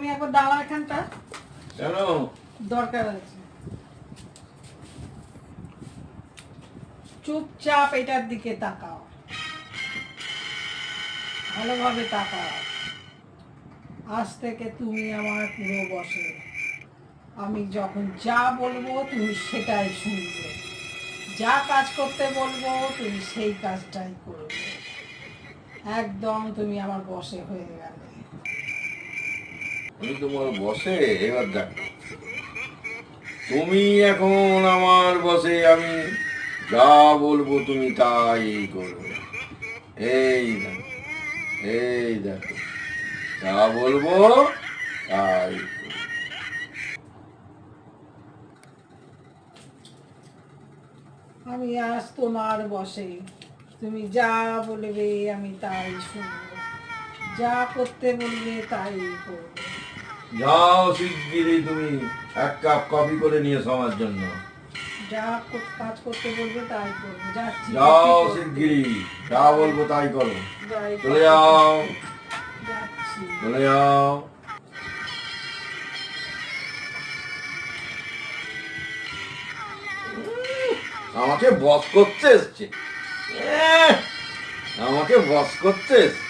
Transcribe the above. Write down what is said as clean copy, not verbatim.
তুমি একবার দাঁড়া এখানটা, কেন? দরকার আছে। চুপচাপ এটার দিকে তাকাও, ভালোভাবে তাকাও। আজ থেকে তুমি আমার পুরো বসে। আমি যখন যা বলবো তুমি সেটাই শুনবে, যা কাজ করতে বলবো তুমি সেই কাজটাই করবে। একদম তুমি আমার বসে হয়ে গেলে। আমি তোমার বসে? এবার দেখো, তুমি এখন আমার বসে, আমি যা বলবো তুমি তাই করবে। এই দেখো, এই দেখো, যা বলবো তাই করবে। আমি আজ তোমার বসে, তুমি যা বলবে আমি তাই শুনবো, যা করতে বলবে তাই করবো। যাও শিগগিরই তুমি এক কাপ কফি করে নিয়ে আমার জন্য। যা কাজ করতে বলবে তাই করবো, যাচ্ছি। যাও শিগগিরই, যা বলবো তাই করো। যাই, চলে যাও, যাচ্ছি। চলে যাও। আমাকে বস করতে এসছে, আমাকে বস করতে এসছে।